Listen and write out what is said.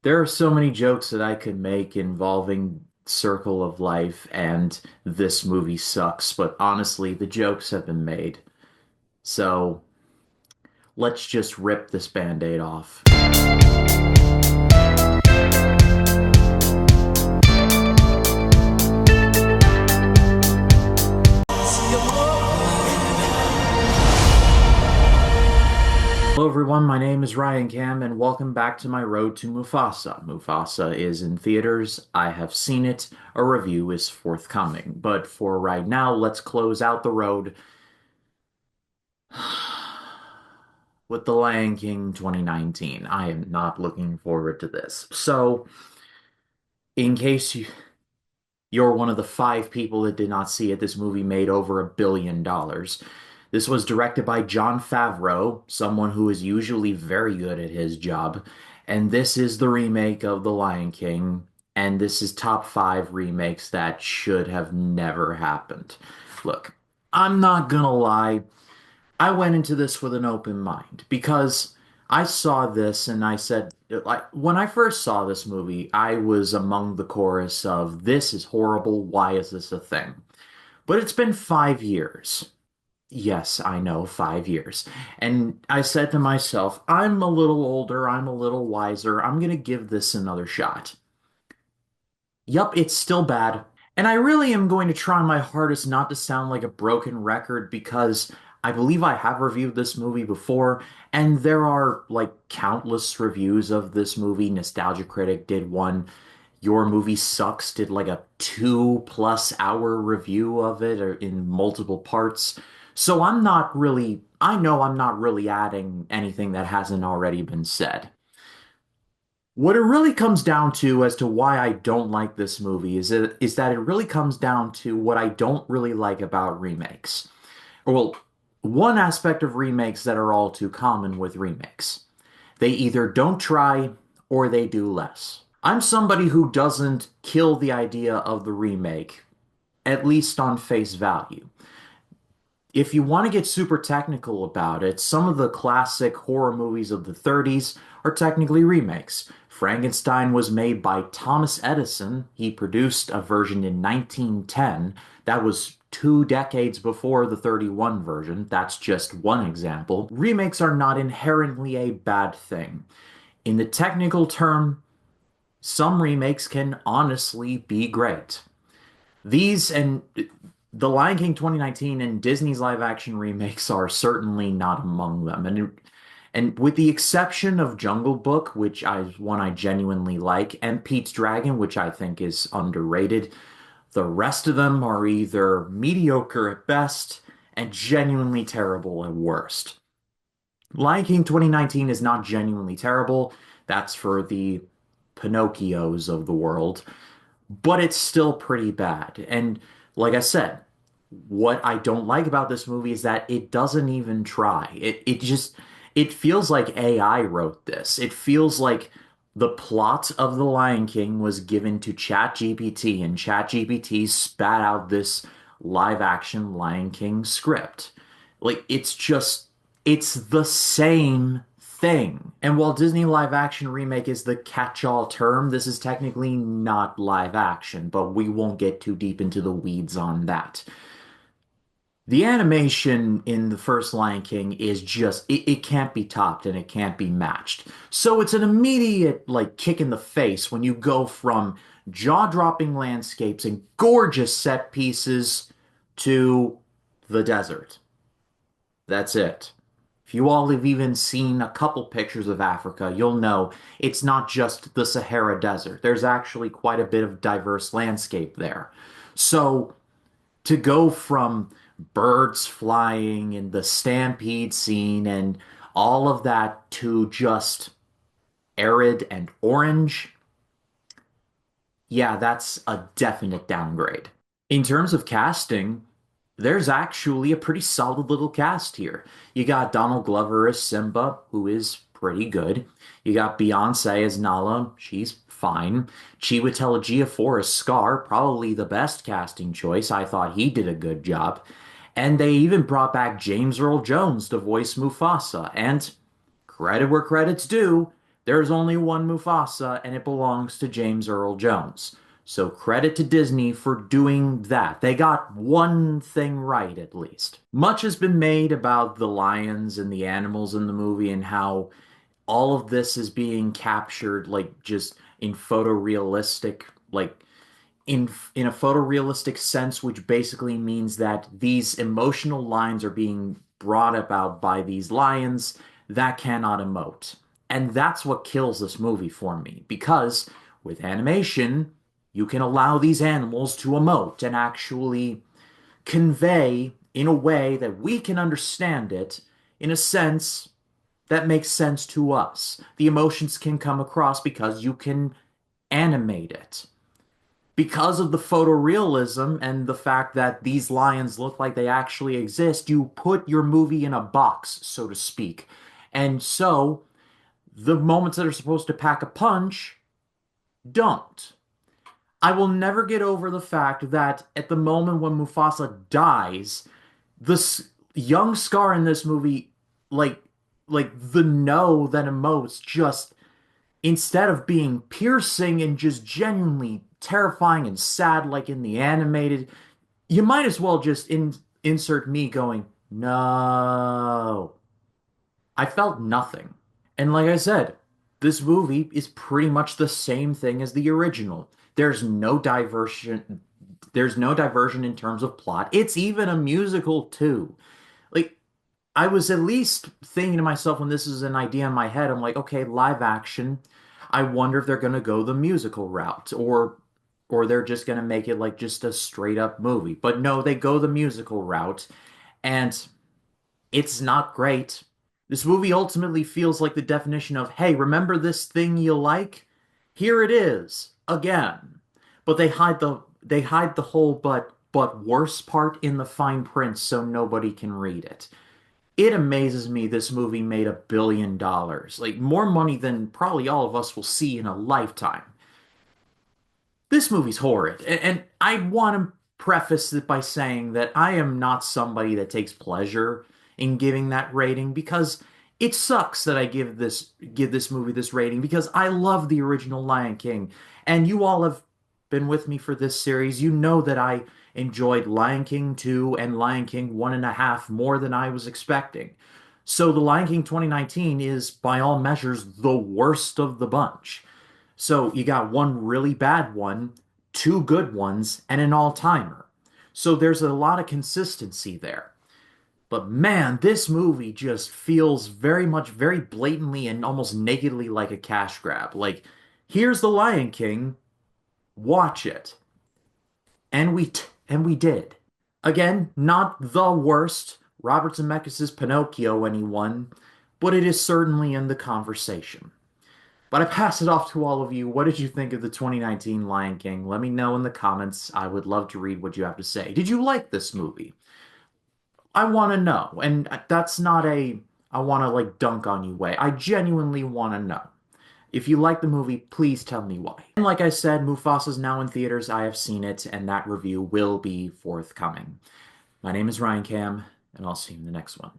There are so many jokes that I could make involving Circle of Life and this movie sucks, but honestly, the jokes have been made. So let's just rip this Band-Aid off. Hello everyone, my name is Ryan Cam and welcome back to my road to Mufasa. Mufasa is in theaters. I have seen it. A review is forthcoming. But for right now, let's close out the road with The Lion King 2019. I am not looking forward to this. So, in case you're one of the five people that did not see it, this movie made over $1 billion. This was directed by Jon Favreau, someone who is usually very good at his job. And this is the remake of The Lion King. And this is top five remakes that should have never happened. Look, I'm not gonna lie. I went into this with an open mind because I saw this and I said, like, when I first saw this movie, I was among the chorus of, this is horrible. Why is this a thing? But it's been 5 years. Yes, I know, 5 years. And I said to myself, I'm a little older, I'm a little wiser, I'm gonna give this another shot. Yup, it's still bad. And I really am going to try my hardest not to sound like a broken record because I believe I have reviewed this movie before, and there are like countless reviews of this movie. Nostalgia Critic did one. Your Movie Sucks did like a 2+ hour review of it or in multiple parts. So I know I'm not really adding anything that hasn't already been said. What it really comes down to as to why I don't like this movie is that it really comes down to what I don't really like about remakes. Well, one aspect of remakes that are all too common with remakes. They either don't try or they do less. I'm somebody who doesn't kill the idea of the remake, at least on face value. If you want to get super technical about it, some of the classic horror movies of the 30s are technically remakes. Frankenstein was made by Thomas Edison. He produced a version in 1910 that was 2 decades before the 31 version. That's just one example. Remakes are not inherently a bad thing. In the technical term, some remakes can honestly be great. These and The Lion King 2019 and Disney's live action remakes are certainly not among them. And with the exception of Jungle Book, which is one I genuinely like, and Pete's Dragon, which I think is underrated, the rest of them are either mediocre at best and genuinely terrible at worst. Lion King 2019 is not genuinely terrible. That's for the Pinocchios of the world, but it's still pretty bad. And like I said, what I don't like about this movie is that it doesn't even try. It feels like AI wrote this. It feels like the plot of The Lion King was given to ChatGPT and ChatGPT spat out this live action Lion King script. Like it's the same thing. And while Disney live action remake is the catch-all term, this is technically not live action, but we won't get too deep into the weeds on that. The animation in the first Lion King is just it can't be topped and it can't be matched. So it's an immediate like kick in the face when you go from jaw-dropping landscapes and gorgeous set pieces to the desert. That's it. If you all have even seen a couple pictures of Africa, you'll know it's not just the Sahara Desert. There's actually quite a bit of diverse landscape there. So to go from birds flying and the stampede scene and all of that to just arid and orange, yeah, that's a definite downgrade. In terms of casting, there's actually a pretty solid little cast here. You got Donald Glover as Simba, who is pretty good. You got Beyonce as Nala, she's fine. Chiwetel Ejiofor as Scar, probably the best casting choice. I thought he did a good job. And they even brought back James Earl Jones to voice Mufasa. And credit where credit's due, There's only one Mufasa, and it belongs to James Earl Jones. So credit to Disney for doing that. They got one thing right, at least. Much has been made about the lions and the animals in the movie and how all of this is being captured like just in photorealistic, like in a photorealistic sense, which basically means that these emotional lines are being brought about by these lions that cannot emote. And that's what kills this movie for me, because with animation, you can allow these animals to emote and actually convey in a way that we can understand it in a sense that makes sense to us. The emotions can come across because you can animate it because of the photorealism and the fact that these lions look like they actually exist, you put your movie in a box, so to speak. And so the moments that are supposed to pack a punch don't. I will never get over the fact that at the moment when Mufasa dies, this young Scar in this movie, like the no that emotes just instead of being piercing and just genuinely terrifying and sad like in the animated, you might as well just insert me going, no. I felt nothing. And like I said, this movie is pretty much the same thing as the original. There's no diversion. There's no diversion in terms of plot. It's even a musical too. Like I was at least thinking to myself when this is an idea in my head, I'm like, okay, live action. I wonder if they're gonna go the musical route or they're just gonna make it like just a straight up movie. But no, they go the musical route, and it's not great. This movie ultimately feels like the definition of, hey, remember this thing you like? Here it is again. But they hide the whole but worse part in the fine print so nobody can read it. It amazes me this movie made $1 billion. Like more money than probably all of us will see in a lifetime. This movie's horrid. And I want to preface it by saying that I am not somebody that takes pleasure in giving that rating because it sucks that I give this movie this rating because I love the original Lion King. And you all have been with me for this series. You know that I enjoyed Lion King 2 and Lion King 1.5 more than I was expecting. So the Lion King 2019 is by all measures the worst of the bunch. So you got one really bad one, two good ones, and an all-timer. So there's a lot of consistency there. But man, this movie just feels very much, very blatantly and almost nakedly like a cash grab. Like, here's the Lion King, watch it. And we did. Again, not the worst Robert Zemeckis' Pinocchio anyone, but it is certainly in the conversation. But I pass it off to all of you. What did you think of the 2019 Lion King? Let me know in the comments. I would love to read what you have to say. Did you like this movie? I want to know. And that's not a I want to like dunk on you way. I genuinely want to know. If you like the movie, please tell me why. And like I said, Mufasa's now in theaters. I have seen it, and that review will be forthcoming. My name is Ryan Cam, and I'll see you in the next one.